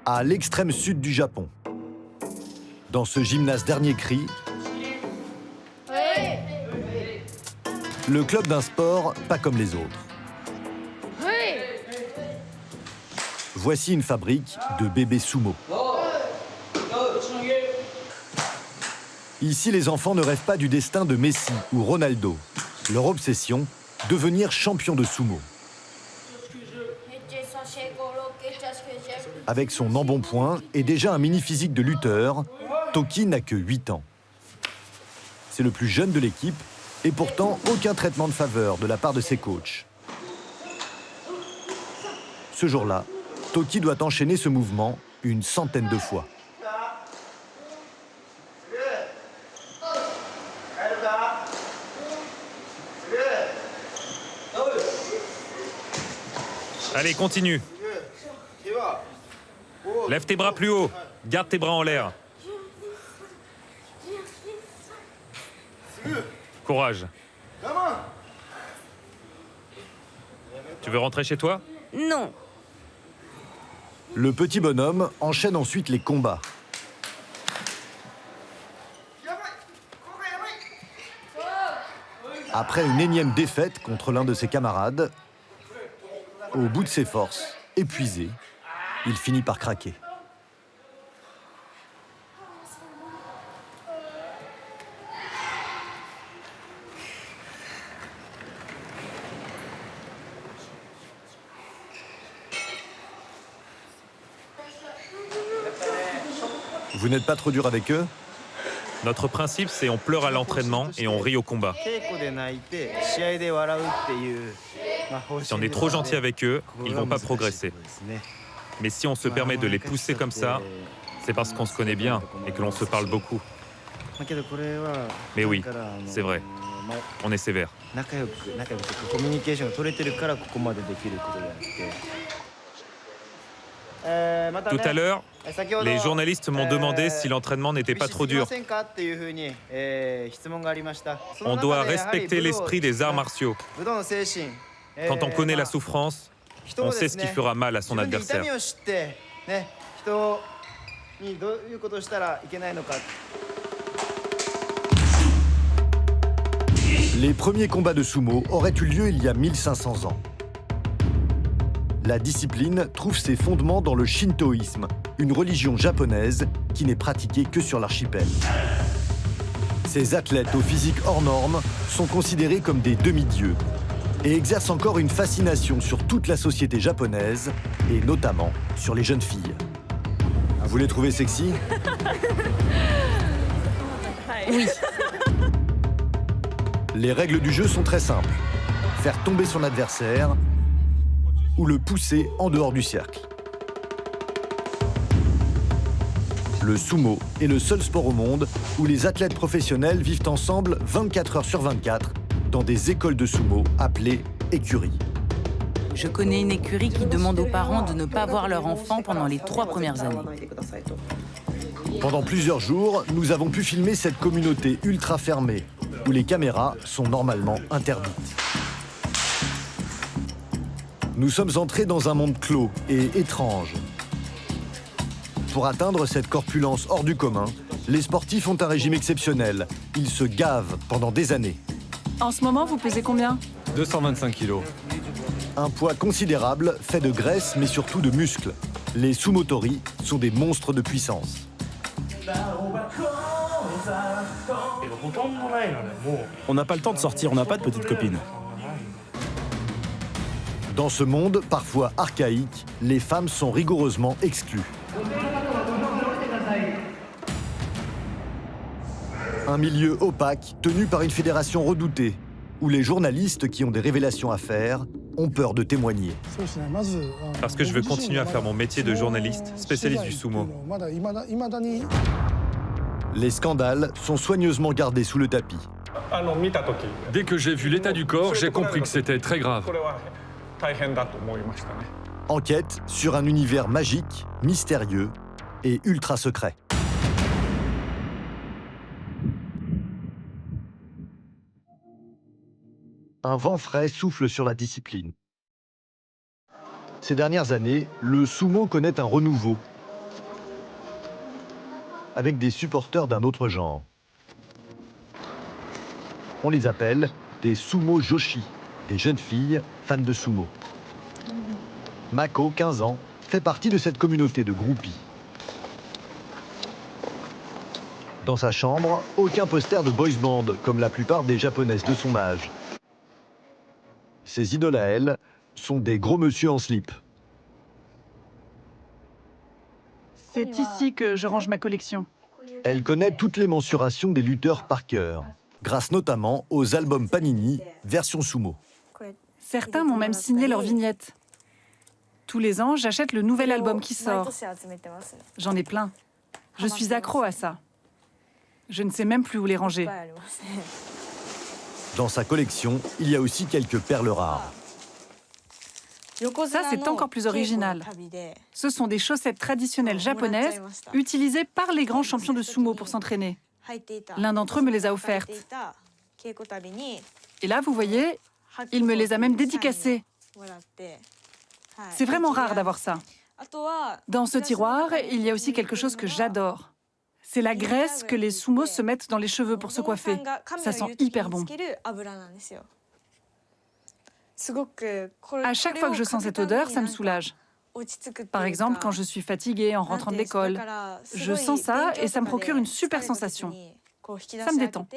à l'extrême sud du Japon. Dans ce gymnase dernier cri, le club d'un sport pas comme les autres. Voici une fabrique de bébés sumo. Ici, les enfants ne rêvent pas du destin de Messi ou Ronaldo. Leur obsession, devenir champion de sumo. Avec son embonpoint et déjà un mini-physique de lutteur, Toki n'a que 8 ans. C'est le plus jeune de l'équipe et pourtant aucun traitement de faveur de la part de ses coachs. Ce jour-là, Toki doit enchaîner ce mouvement une centaine de fois. Allez, continue. Lève tes bras plus haut. Garde tes bras en l'air. Courage. Tu veux rentrer chez toi? Non. Le petit bonhomme enchaîne ensuite les combats. Après une énième défaite contre l'un de ses camarades, au bout de ses forces, épuisé, il finit par craquer. Vous n'êtes pas trop dur avec eux? Notre principe, c'est on pleure à l'entraînement et on rit au combat. Si on est trop gentil avec eux, ils ne vont pas progresser. Mais si on se permet de les pousser comme ça, c'est parce qu'on se connaît bien et que l'on se parle beaucoup. Mais oui, c'est vrai. On est sévère. Tout à l'heure, les journalistes m'ont demandé si l'entraînement n'était pas trop dur. On doit respecter l'esprit des arts martiaux. Quand on connaît la souffrance, on sait ce qui fera mal à son adversaire. Les premiers combats de sumo auraient eu lieu il y a 1500 ans. La discipline trouve ses fondements dans le shintoïsme, une religion japonaise qui n'est pratiquée que sur l'archipel. Ces athlètes au physique hors norme sont considérés comme des demi-dieux et exercent encore une fascination sur toute la société japonaise et notamment sur les jeunes filles. Vous les trouvez sexy? Oui. Les règles du jeu sont très simples. Faire tomber son adversaire ou le pousser en dehors du cercle. Le sumo est le seul sport au monde où les athlètes professionnels vivent ensemble 24 heures sur 24 dans des écoles de sumo appelées écuries. Je connais une écurie qui demande aux parents de ne pas voir leur enfant pendant les 3 premières années. Pendant plusieurs jours, nous avons pu filmer cette communauté ultra fermée où les caméras sont normalement interdites. Nous sommes entrés dans un monde clos et étrange. Pour atteindre cette corpulence hors du commun, les sportifs ont un régime exceptionnel. Ils se gavent pendant des années. En ce moment, vous pesez combien? 225 kilos. Un poids considérable fait de graisse mais surtout de muscles. Les sumotori sont des monstres de puissance. On n'a pas le temps de sortir, on n'a pas de petite copine. Dans ce monde, parfois archaïque, les femmes sont rigoureusement exclues. Un milieu opaque tenu par une fédération redoutée, où les journalistes qui ont des révélations à faire ont peur de témoigner. Parce que je veux continuer à faire mon métier de journaliste, spécialiste du sumo. Les scandales sont soigneusement gardés sous le tapis. Dès que j'ai vu l'état du corps, j'ai compris que c'était très grave. Enquête sur un univers magique, mystérieux et ultra secret. Un vent frais souffle sur la discipline. Ces dernières années, le sumo connaît un renouveau. avec des supporters d'un autre genre. On les appelle des sumo joshi, des jeunes filles fans de sumo. Mako, 15 ans, fait partie de cette communauté de groupies. Dans sa chambre, aucun poster de boys band, comme la plupart des japonaises de son âge. Ses idoles à elle sont des gros monsieur en slip. C'est ici que je range ma collection. Elle connaît toutes les mensurations des lutteurs par cœur, grâce notamment aux albums Panini, version sumo. Certains m'ont même signé leur vignette. Tous les ans, j'achète le nouvel album qui sort. J'en ai plein. Je suis accro à ça. Je ne sais même plus où les ranger. Dans sa collection, il y a aussi quelques perles rares. Ça, c'est encore plus original. Ce sont des chaussettes traditionnelles japonaises utilisées par les grands champions de sumo pour s'entraîner. L'un d'entre eux me les a offertes. Et là, vous voyez, il me les a même dédicacées. C'est vraiment rare d'avoir ça. Dans ce tiroir, il y a aussi quelque chose que j'adore. C'est la graisse que les sumos se mettent dans les cheveux pour se coiffer. Ça sent hyper bon. À chaque fois que je sens cette odeur, ça me soulage. Par exemple, quand je suis fatiguée en rentrant de l'école, je sens ça et ça me procure une super sensation. Ça me détend.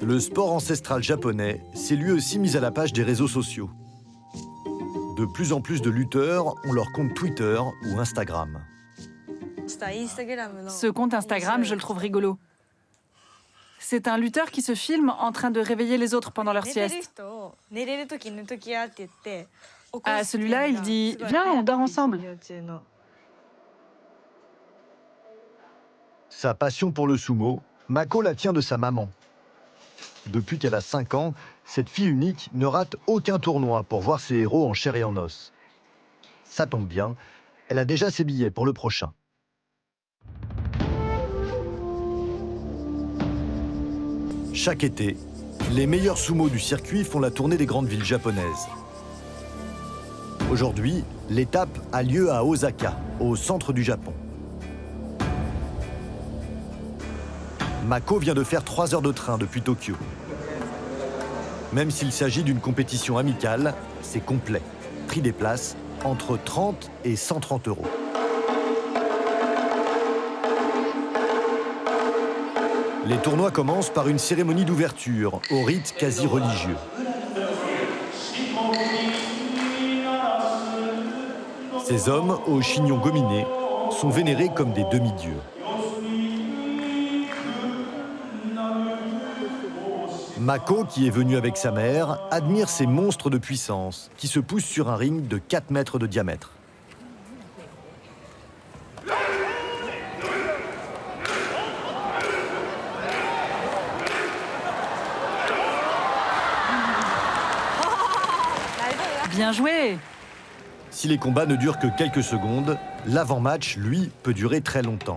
Le sport ancestral japonais s'est lui aussi mis à la page des réseaux sociaux. De plus en plus de lutteurs ont leur compte Twitter ou Instagram. Ce compte Instagram, je le trouve rigolo. C'est un lutteur qui se filme en train de réveiller les autres pendant leur sieste. À celui-là, il dit « Viens, on dort ensemble ». Sa passion pour le sumo, Mako la tient de sa maman. Depuis qu'elle a 5 ans, cette fille unique ne rate aucun tournoi pour voir ses héros en chair et en os. Ça tombe bien, elle a déjà ses billets pour le prochain. Chaque été, les meilleurs sumo du circuit font la tournée des grandes villes japonaises. Aujourd'hui, l'étape a lieu à Osaka, au centre du Japon. Mako vient de faire 3 heures de train depuis Tokyo. Même s'il s'agit d'une compétition amicale, c'est complet. Prix des places, entre 30 et 130 €. Les tournois commencent par une cérémonie d'ouverture, au rite quasi religieux. Ces hommes, aux chignons gominés, sont vénérés comme des demi-dieux. Mako, qui est venu avec sa mère, admire ces monstres de puissance qui se poussent sur un ring de 4 mètres de diamètre. Bien joué! Si les combats ne durent que quelques secondes, l'avant-match, lui, peut durer très longtemps,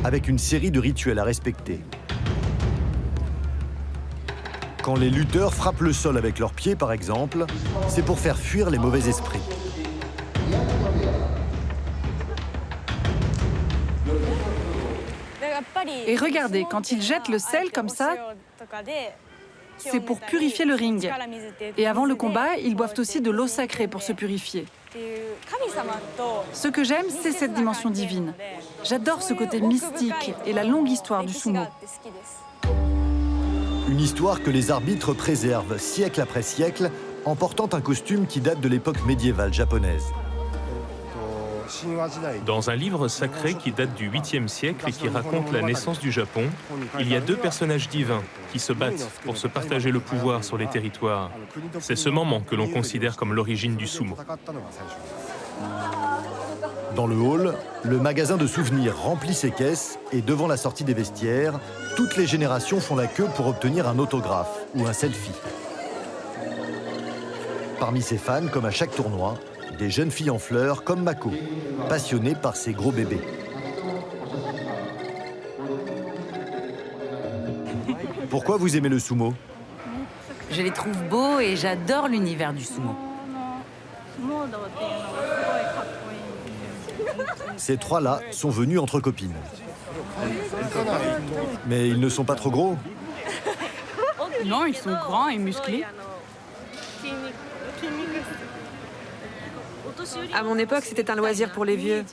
avec une série de rituels à respecter. Quand les lutteurs frappent le sol avec leurs pieds, par exemple, c'est pour faire fuir les mauvais esprits. Et regardez, quand ils jettent le sel comme ça, c'est pour purifier le ring. Et avant le combat, ils boivent aussi de l'eau sacrée pour se purifier. Ce que j'aime, c'est cette dimension divine. J'adore ce côté mystique et la longue histoire du sumo. Une histoire que les arbitres préservent siècle après siècle en portant un costume qui date de l'époque médiévale japonaise. Dans un livre sacré qui date du 8e siècle et qui raconte la naissance du Japon, il y a 2 personnages divins qui se battent pour se partager le pouvoir sur les territoires. C'est ce moment que l'on considère comme l'origine du sumo. Dans le hall, le magasin de souvenirs remplit ses caisses et devant la sortie des vestiaires, toutes les générations font la queue pour obtenir un autographe ou un selfie. Parmi ses fans, comme à chaque tournoi, des jeunes filles en fleurs comme Mako, passionnées par ces gros bébés. Pourquoi vous aimez le sumo? Je les trouve beaux et j'adore l'univers du sumo. Ces trois-là sont venus entre copines. Mais ils ne sont pas trop gros. Non, ils sont grands et musclés. À mon époque, c'était un loisir pour les vieux.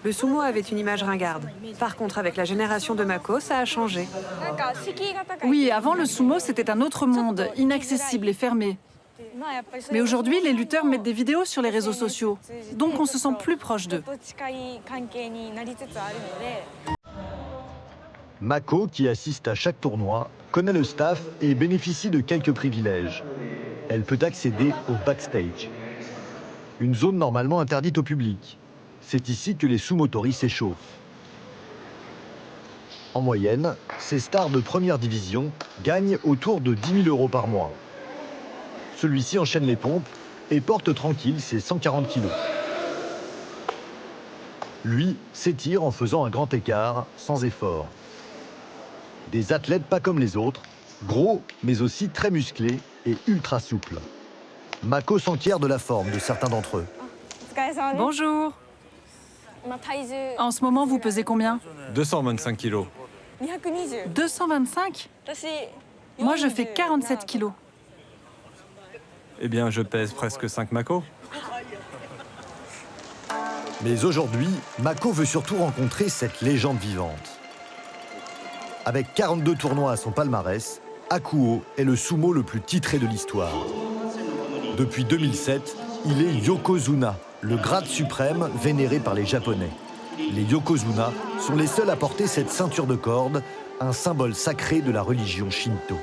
Le sumo avait une image ringarde. Par contre, avec la génération de Mako, ça a changé. Oui, avant le sumo, c'était un autre monde, inaccessible et fermé. Mais aujourd'hui, les lutteurs mettent des vidéos sur les réseaux sociaux, donc on se sent plus proche d'eux. Mako, qui assiste à chaque tournoi, connaît le staff et bénéficie de quelques privilèges. Elle peut accéder au backstage, une zone normalement interdite au public. C'est ici que les sumotori s'échauffent. En moyenne, ces stars de première division gagnent autour de 10 000 € par mois. Celui-ci enchaîne les pompes et porte tranquille ses 140 kilos. Lui s'étire en faisant un grand écart, sans effort. Des athlètes pas comme les autres, gros mais aussi très musclés et ultra souples. Mako s'enquiert de la forme de certains d'entre eux. Bonjour. En ce moment, vous pesez combien? 225 kilos. 225? Moi, je fais 47 kilos. Eh bien, je pèse presque 5 Mako. Mais aujourd'hui, Mako veut surtout rencontrer cette légende vivante. Avec 42 tournois à son palmarès, Hakuo est le sumo le plus titré de l'histoire. Depuis 2007, il est Yokozuna, le grade suprême vénéré par les Japonais. Les Yokozuna sont les seuls à porter cette ceinture de corde, un symbole sacré de la religion Shinto.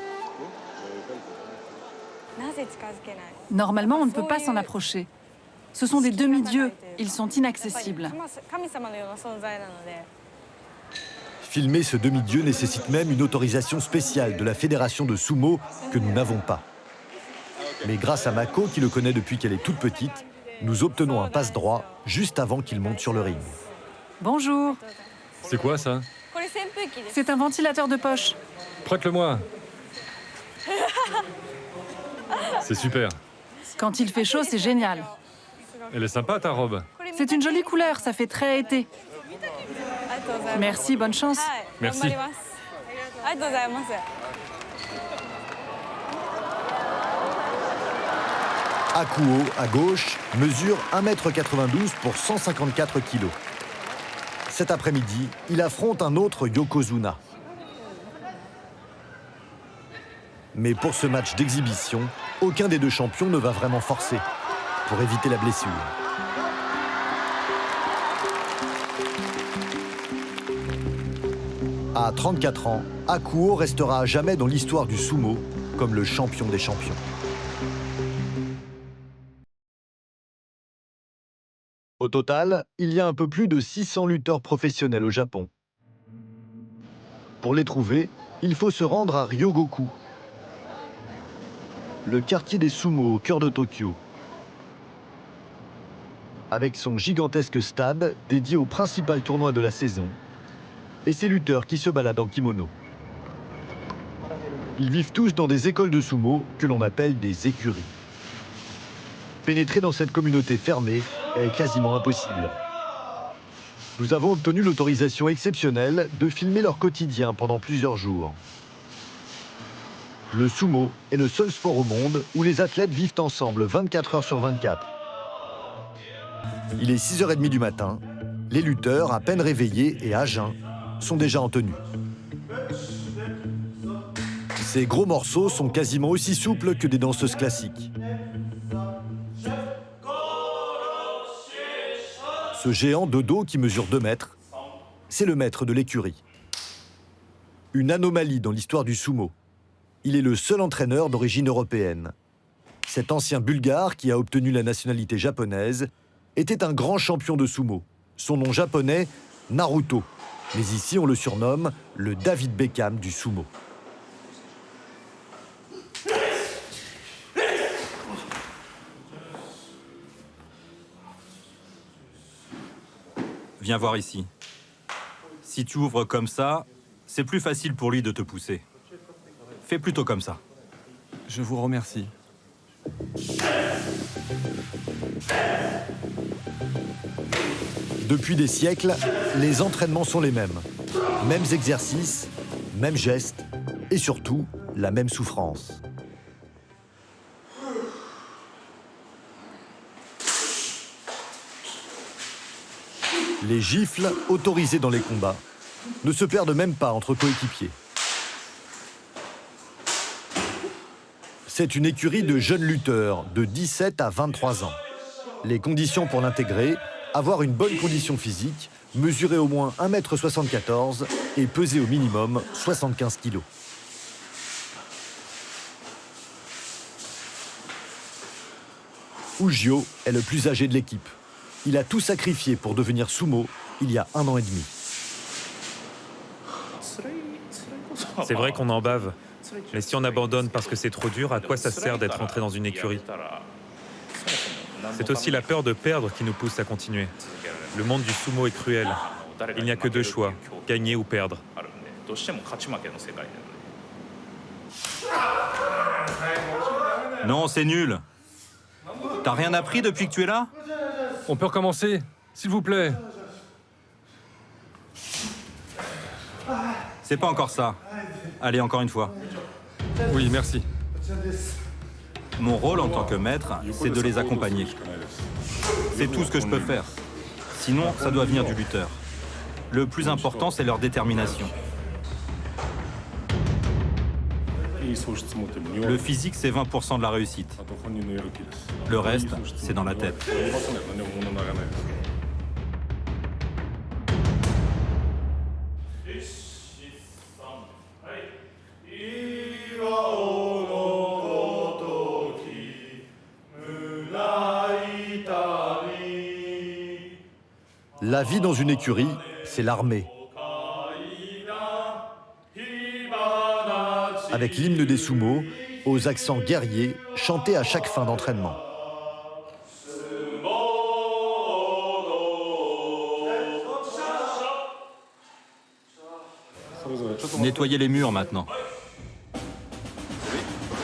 Normalement, on ne peut pas s'en approcher. Ce sont des demi-dieux, ils sont inaccessibles. Filmer ce demi-dieu nécessite même une autorisation spéciale de la fédération de sumo que nous n'avons pas. Mais grâce à Mako, qui le connaît depuis qu'elle est toute petite, nous obtenons un passe-droit juste avant qu'il monte sur le ring. Bonjour. C'est quoi ça? C'est un ventilateur de poche. Prête-le-moi. C'est super. Quand il fait chaud, c'est génial. Elle est sympa ta robe. C'est une jolie couleur, ça fait très été. Merci, bonne chance. Merci. Hakuo, à gauche, mesure 1,92 m pour 154 kg. Cet après-midi, il affronte un autre Yokozuna. Mais pour ce match d'exhibition, aucun des deux champions ne va vraiment forcer, pour éviter la blessure. À 34 ans, Hakuo restera à jamais dans l'histoire du sumo comme le champion des champions. Au total, il y a un peu plus de 600 lutteurs professionnels au Japon. Pour les trouver, il faut se rendre à Ryogoku, le quartier des sumo au cœur de Tokyo. Avec son gigantesque stade dédié au principal tournoi de la saison, et ses lutteurs qui se baladent en kimono. Ils vivent tous dans des écoles de sumo que l'on appelle des écuries. Pénétrer dans cette communauté fermée est quasiment impossible. Nous avons obtenu l'autorisation exceptionnelle de filmer leur quotidien pendant plusieurs jours. Le sumo est le seul sport au monde où les athlètes vivent ensemble 24 heures sur 24. Il est 6h30 du matin. Les lutteurs, à peine réveillés et à jeun, sont déjà en tenue. Ces gros morceaux sont quasiment aussi souples que des danseuses classiques. Ce géant de dos qui mesure 2 mètres, c'est le maître de l'écurie. Une anomalie dans l'histoire du sumo. Il est le seul entraîneur d'origine européenne. Cet ancien Bulgare qui a obtenu la nationalité japonaise était un grand champion de sumo. Son nom japonais, Naruto. Mais ici, on le surnomme le David Beckham du sumo. Viens voir ici. Si tu ouvres comme ça, c'est plus facile pour lui de te pousser. Fais plutôt comme ça. Je vous remercie. Depuis des siècles, les entraînements sont les mêmes. Mêmes exercices, mêmes gestes et surtout la même souffrance. Les gifles, autorisées dans les combats, ne se perdent même pas entre coéquipiers. C'est une écurie de jeunes lutteurs de 17 à 23 ans. Les conditions pour l'intégrer, avoir une bonne condition physique, mesurer au moins 1,74 m et peser au minimum 75 kg. Ujio est le plus âgé de l'équipe. Il a tout sacrifié pour devenir sumo il y a 1 an et demi. C'est vrai qu'on en bave. Mais si on abandonne parce que c'est trop dur, à quoi ça sert d'être entré dans une écurie? C'est aussi la peur de perdre qui nous pousse à continuer. Le monde du sumo est cruel. Il n'y a que 2 choix, gagner ou perdre. Non, c'est nul. T'as rien appris depuis que tu es là? On peut recommencer, s'il vous plaît. C'est pas encore ça. Allez, encore une fois. Oui, merci. Mon rôle en tant que maître, c'est de les accompagner. C'est tout ce que je peux faire. Sinon, ça doit venir du lutteur. Le plus important, c'est leur détermination. Le physique, c'est 20% de la réussite. Le reste, c'est dans la tête. La vie dans une écurie, c'est l'armée. Avec l'hymne des sumo, aux accents guerriers, chantés à chaque fin d'entraînement. Nettoyez les murs maintenant.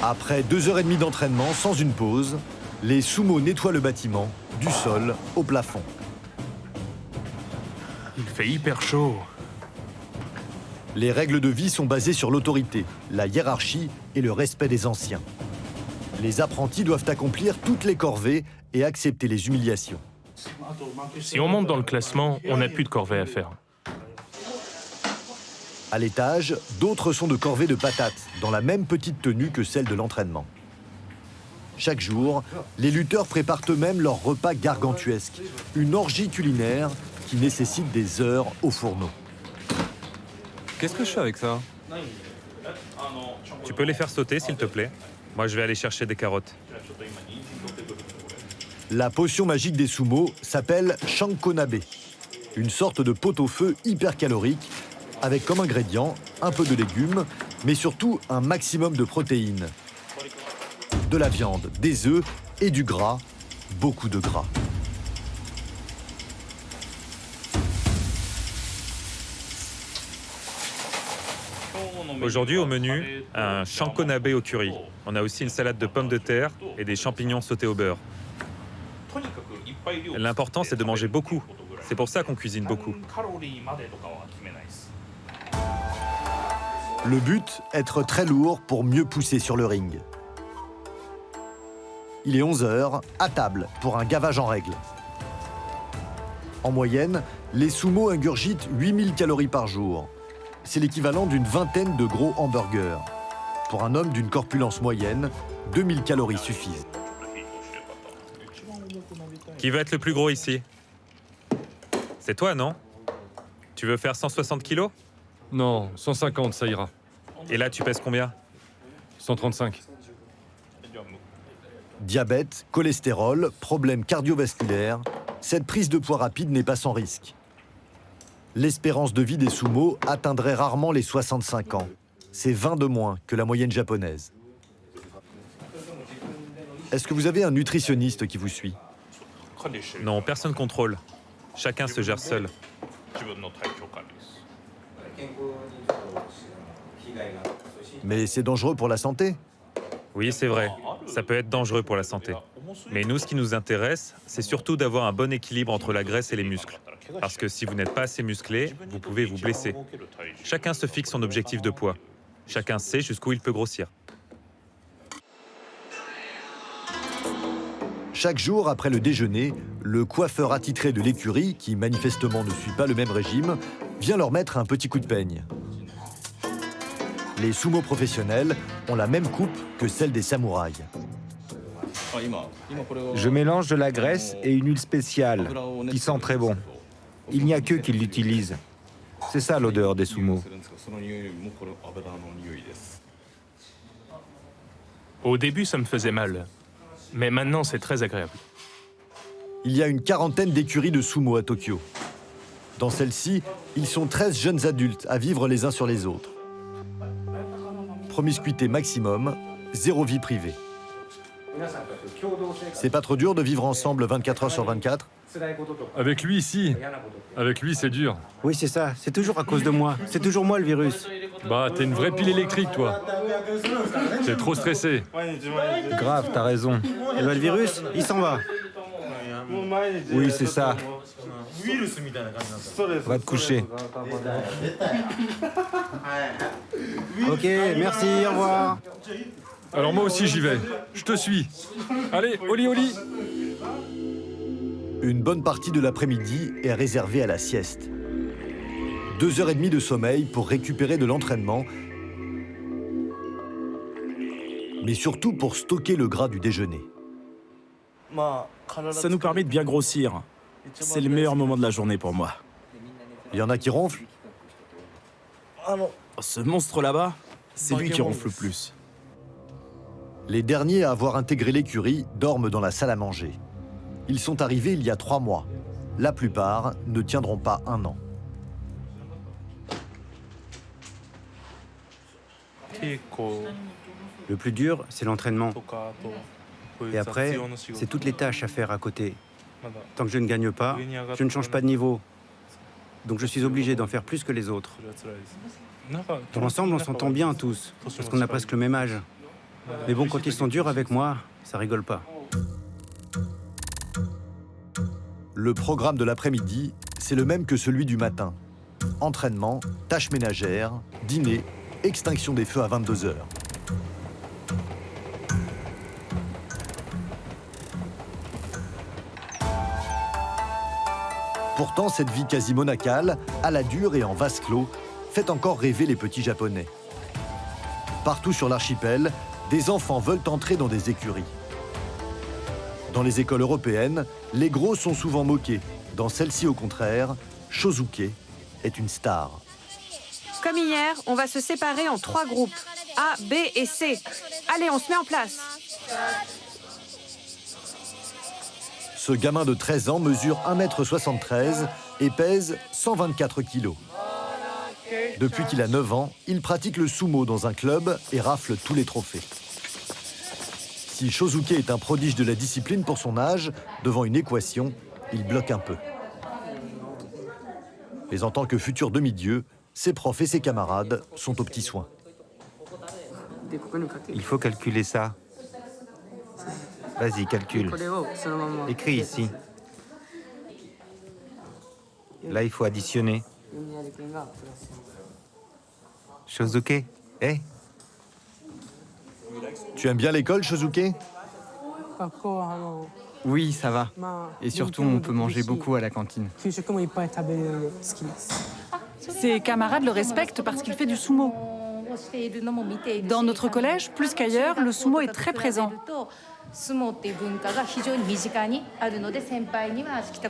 Après 2h30 d'entraînement sans une pause, les sumo nettoient le bâtiment, du sol au plafond. Il fait hyper chaud. Les règles de vie sont basées sur l'autorité, la hiérarchie et le respect des anciens. Les apprentis doivent accomplir toutes les corvées et accepter les humiliations. Si on monte dans le classement, on n'a plus de corvée à faire. À l'étage, d'autres sont de corvées de patates, dans la même petite tenue que celle de l'entraînement. Chaque jour, les lutteurs préparent eux-mêmes leur repas gargantuesque, une orgie culinaire qui nécessite des heures au fourneau. Qu'est-ce que je fais avec ça? Tu peux les faire sauter, s'il te plaît? Moi, je vais aller chercher des carottes. La potion magique des sumo s'appelle Shankonabe, une sorte de pot-au-feu hyper calorique, avec comme ingrédient un peu de légumes, mais surtout un maximum de protéines. De la viande, des œufs et du gras, beaucoup de gras. Aujourd'hui, au menu, un shankonabe au curry. On a aussi une salade de pommes de terre et des champignons sautés au beurre. L'important, c'est de manger beaucoup. C'est pour ça qu'on cuisine beaucoup. Le but, être très lourd pour mieux pousser sur le ring. Il est 11h, à table, pour un gavage en règle. En moyenne, les sumo ingurgitent 8000 calories par jour. C'est l'équivalent d'une vingtaine de gros hamburgers. Pour un homme d'une corpulence moyenne, 2000 calories suffisent. Qui va être le plus gros ici? C'est toi, non? Tu veux faire 160 kilos? Non, 150, ça ira. Et là, tu pèses combien? 135. Diabète, cholestérol, problèmes cardiovasculaires, cette prise de poids rapide n'est pas sans risque. L'espérance de vie des sumo atteindrait rarement les 65 ans. C'est 20 de moins que la moyenne japonaise. Est-ce que vous avez un nutritionniste qui vous suit? Non, personne contrôle. Chacun se gère seul. Mais c'est dangereux pour la santé. Oui, c'est vrai. Ça peut être dangereux pour la santé. Mais nous, ce qui nous intéresse, c'est surtout d'avoir un bon équilibre entre la graisse et les muscles. Parce que si vous n'êtes pas assez musclé, vous pouvez vous blesser. Chacun se fixe son objectif de poids. Chacun sait jusqu'où il peut grossir. Chaque jour après le déjeuner, le coiffeur attitré de l'écurie, qui manifestement ne suit pas le même régime, vient leur mettre un petit coup de peigne. Les sumo professionnels ont la même coupe que celle des samouraïs. Je mélange de la graisse et une huile spéciale qui sent très bon. Il n'y a qu'eux qui l'utilisent. C'est ça l'odeur des sumo. Au début, ça me faisait mal. Mais maintenant, c'est très agréable. Il y a une quarantaine d'écuries de sumo à Tokyo. Dans celle-ci, ils sont 13 jeunes adultes à vivre les uns sur les autres. Promiscuité maximum, zéro vie privée. C'est pas trop dur de vivre ensemble 24 heures sur 24 ? Avec lui ici, avec lui c'est dur. Oui, c'est ça. C'est toujours à cause de moi. C'est toujours moi le virus. Bah, t'es une vraie pile électrique, toi. T'es trop stressé. Grave, t'as raison. Et ben, le virus, il s'en va. Oui, c'est ça. Va te coucher. Ok, merci, au revoir. Alors moi aussi j'y vais. Je te suis. Allez, Oli Oli. Une bonne partie de l'après-midi est réservée à la sieste. 2h30 de sommeil pour récupérer de l'entraînement, mais surtout pour stocker le gras du déjeuner. Ça nous permet de bien grossir. C'est le meilleur moment de la journée pour moi. Il y en a qui ronflent ? Ce monstre là-bas, c'est lui qui ronfle le plus. Les derniers à avoir intégré l'écurie dorment dans la salle à manger. Ils sont arrivés il y a 3 mois. La plupart ne tiendront pas 1 an. Le plus dur, c'est l'entraînement. Et après, c'est toutes les tâches à faire à côté. Tant que je ne gagne pas, je ne change pas de niveau. Donc je suis obligé d'en faire plus que les autres. Dans l'ensemble, on s'entend bien tous, parce qu'on a presque le même âge. Mais bon, quand ils sont durs avec moi, ça rigole pas. Le programme de l'après-midi, c'est le même que celui du matin. Entraînement, tâches ménagères, dîner, extinction des feux à 22h. Pourtant, cette vie quasi monacale, à la dure et en vase clos, fait encore rêver les petits Japonais. Partout sur l'archipel, des enfants veulent entrer dans des écuries. Dans les écoles européennes, les gros sont souvent moqués. Dans celle-ci, au contraire, Shosuke est une star. Comme hier, on va se séparer en 3 groupes. A, B et C. Allez, on se met en place. Ce gamin de 13 ans mesure 1,73 m et pèse 124 kg. Depuis qu'il a 9 ans, il pratique le sumo dans un club et rafle tous les trophées. Si Shosuke est un prodige de la discipline pour son âge, devant une équation, il bloque un peu. Mais en tant que futur demi-dieu, ses profs et ses camarades sont aux petits soins. Il faut calculer ça. Vas-y, calcule. Écris ici. Là, il faut additionner. Shosuke, hé? Tu aimes bien l'école, Shosuke? Oui, ça va. Et surtout, on peut manger beaucoup à la cantine. Ses camarades le respectent parce qu'il fait du sumo. Dans notre collège, plus qu'ailleurs, le sumo est très présent.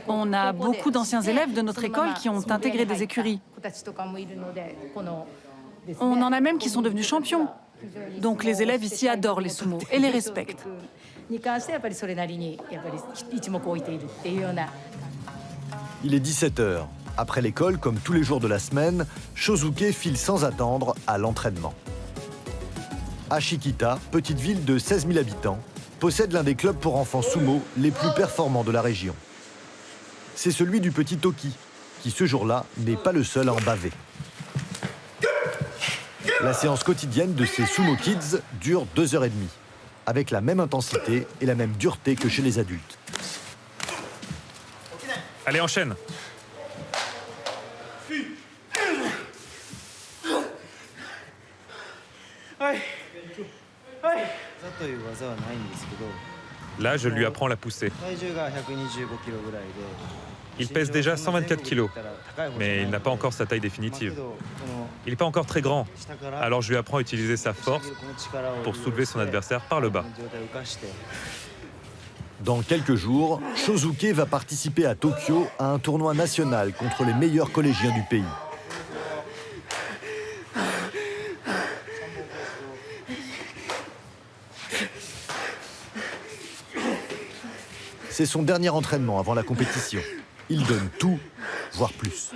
On a beaucoup d'anciens élèves de notre école qui ont intégré des écuries. On en a même qui sont devenus champions. Donc les élèves ici adorent les sumo et les respectent. Il est 17h. Après l'école, comme tous les jours de la semaine, Shosuke file sans attendre à l'entraînement. Ashikita, petite ville de 16 000 habitants, possède l'un des clubs pour enfants sumo les plus performants de la région. C'est celui du petit Toki, qui ce jour-là n'est pas le seul à en baver. La séance quotidienne de ces sumo kids dure 2h30. avec la même intensité et la même dureté que chez les adultes. Allez, enchaîne. Là, je lui apprends la poussée. Il pèse déjà 124 kilos, mais il n'a pas encore sa taille définitive. Il n'est pas encore très grand, alors je lui apprends à utiliser sa force pour soulever son adversaire par le bas. Dans quelques jours, Shosuke va participer à Tokyo à un tournoi national contre les meilleurs collégiens du pays. C'est son dernier entraînement avant la compétition. Il donne tout, voire plus.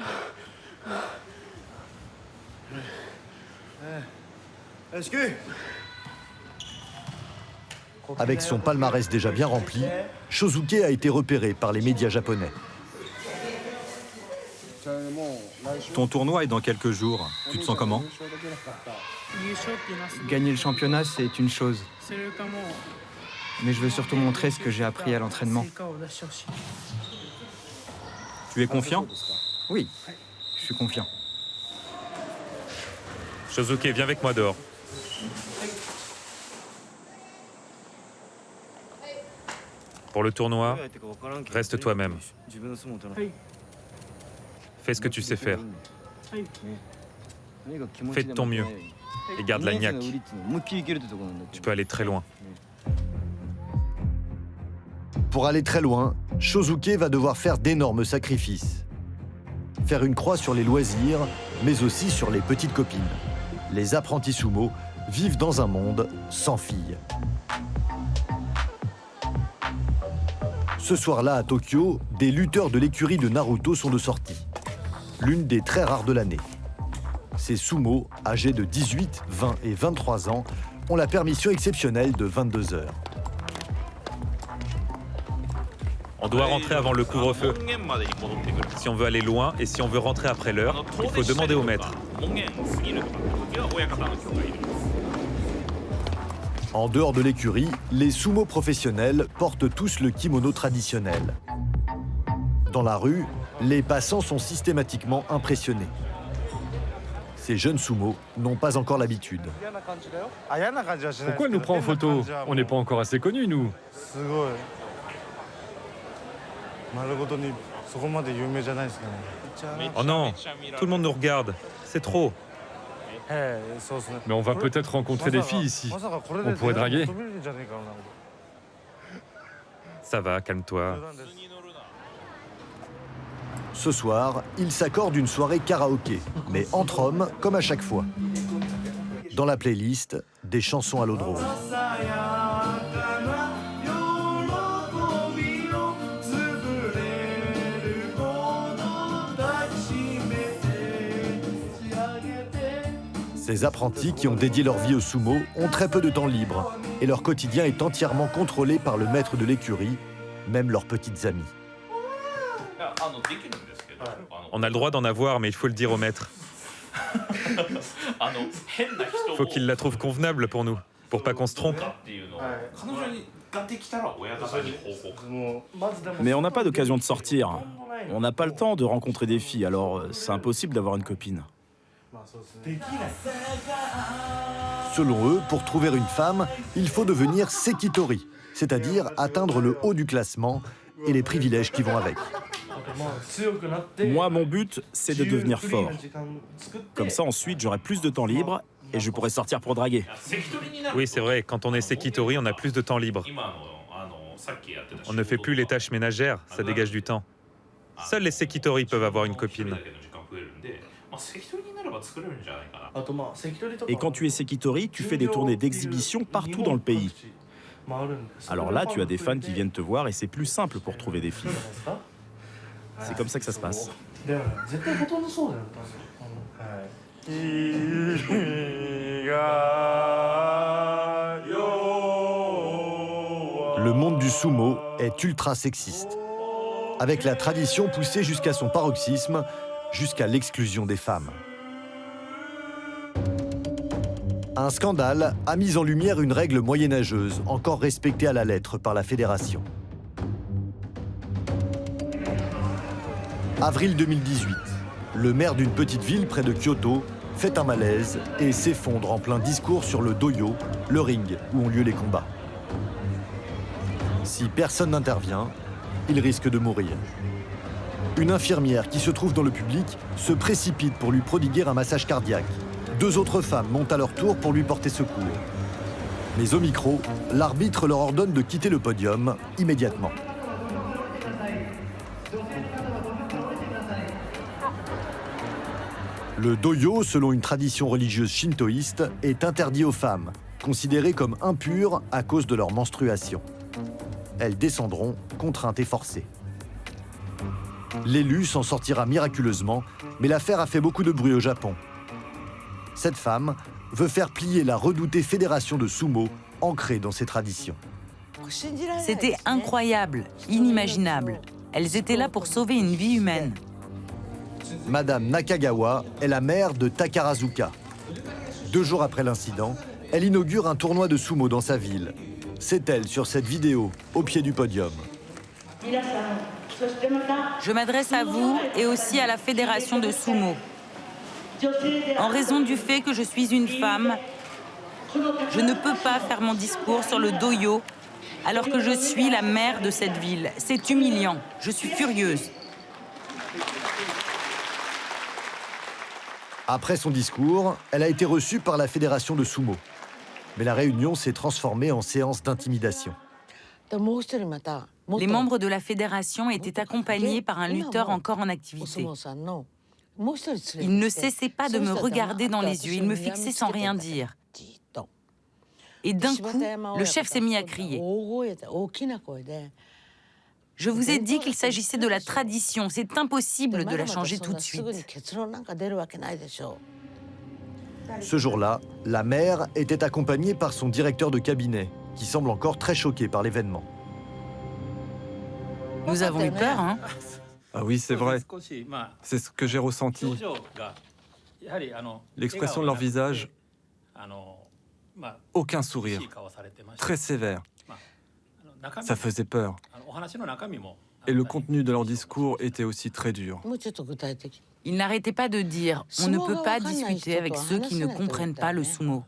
Avec son palmarès déjà bien rempli, Shosuke a été repéré par les médias japonais. Ton tournoi est dans quelques jours. Tu te sens comment? Gagner le championnat, c'est une chose. Mais je veux surtout montrer ce que j'ai appris à l'entraînement. Tu es confiant? Oui, je suis confiant. Shosuke, viens avec moi dehors. Pour le tournoi, reste toi-même. Fais ce que tu sais faire. Fais de ton mieux et garde la niaque. Tu peux aller très loin. Pour aller très loin, Shosuke va devoir faire d'énormes sacrifices. Faire une croix sur les loisirs, mais aussi sur les petites copines. Les apprentis sumo vivent dans un monde sans filles. Ce soir-là, à Tokyo, des lutteurs de l'écurie de Naruto sont de sortie. L'une des très rares de l'année. Ces sumo, âgés de 18, 20 et 23 ans, ont la permission exceptionnelle de 22 heures. On doit rentrer avant le couvre-feu. Si on veut aller loin et si on veut rentrer après l'heure, il faut demander au maître. En dehors de l'écurie, les sumo professionnels portent tous le kimono traditionnel. Dans la rue, les passants sont systématiquement impressionnés. Ces jeunes sumo n'ont pas encore l'habitude. Pourquoi elle nous prend en photo? On n'est pas encore assez connus, nous. Oh non, tout le monde nous regarde. C'est trop. Mais on va peut-être rencontrer des filles ici. On pourrait draguer. Ça va, calme-toi. Ce soir, ils s'accordent une soirée karaoké, mais entre hommes, comme à chaque fois. Dans la playlist, des chansons à l'eau de rose. Ces apprentis qui ont dédié leur vie au sumo ont très peu de temps libre et leur quotidien est entièrement contrôlé par le maître de l'écurie, même leurs petites amies. On a le droit d'en avoir, mais il faut le dire au maître. Faut qu'il la trouve convenable pour nous, pour pas qu'on se trompe. Mais on n'a pas d'occasion de sortir. On n'a pas le temps de rencontrer des filles, alors c'est impossible d'avoir une copine. Selon eux, pour trouver une femme, il faut devenir sekitori, c'est-à-dire atteindre le haut du classement et les privilèges qui vont avec. Moi, mon but, c'est de devenir fort. Comme ça, ensuite, j'aurai plus de temps libre et je pourrai sortir pour draguer. Oui, c'est vrai, quand on est sekitori, on a plus de temps libre. On ne fait plus les tâches ménagères, ça dégage du temps. Seuls les sekitori peuvent avoir une copine. Et quand tu es sekitori, tu fais des tournées d'exhibition partout dans le pays. Alors là, tu as des fans qui viennent te voir et c'est plus simple pour trouver des filles. C'est comme ça que ça se passe. Le monde du sumo est ultra sexiste, avec la tradition poussée jusqu'à son paroxysme, jusqu'à l'exclusion des femmes. Un scandale a mis en lumière une règle moyenâgeuse, encore respectée à la lettre par la fédération. Avril 2018, le maire d'une petite ville près de Kyoto fait un malaise et s'effondre en plein discours sur le doyo, le ring où ont lieu les combats. Si personne n'intervient, il risque de mourir. Une infirmière qui se trouve dans le public se précipite pour lui prodiguer un massage cardiaque. 2 autres femmes montent à leur tour pour lui porter secours. Mais au micro, l'arbitre leur ordonne de quitter le podium immédiatement. Le doyo, selon une tradition religieuse shintoïste, est interdit aux femmes, considérées comme impures à cause de leur menstruation. Elles descendront contraintes et forcées. L'élu s'en sortira miraculeusement, mais l'affaire a fait beaucoup de bruit au Japon. Cette femme veut faire plier la redoutée fédération de sumo ancrée dans ses traditions. C'était incroyable, inimaginable. Elles étaient là pour sauver une vie humaine. Madame Nakagawa est la mère de Takarazuka. 2 jours après l'incident, elle inaugure un tournoi de sumo dans sa ville. C'est elle sur cette vidéo, au pied du podium. Je m'adresse à vous et aussi à la fédération de sumo. En raison du fait que je suis une femme, je ne peux pas faire mon discours sur le doyo alors que je suis la maire de cette ville. C'est humiliant. Je suis furieuse. Après son discours, elle a été reçue par la fédération de sumo. Mais la réunion s'est transformée en séance d'intimidation. Les membres de la fédération étaient accompagnés par un lutteur encore en activité. Il ne cessait pas de me regarder dans les yeux, il me fixait sans rien dire. Et d'un coup, le chef s'est mis à crier. Je vous ai dit qu'il s'agissait de la tradition, c'est impossible de la changer tout de suite. Ce jour-là, la mère était accompagnée par son directeur de cabinet, qui semble encore très choqué par l'événement. Nous avons eu peur, hein? Ah oui, c'est vrai. C'est ce que j'ai ressenti. L'expression de leur visage, aucun sourire, très sévère. Ça faisait peur. Et le contenu de leur discours était aussi très dur. Ils n'arrêtaient pas de dire « on ne peut pas discuter avec ceux qui ne comprennent pas le sumo ».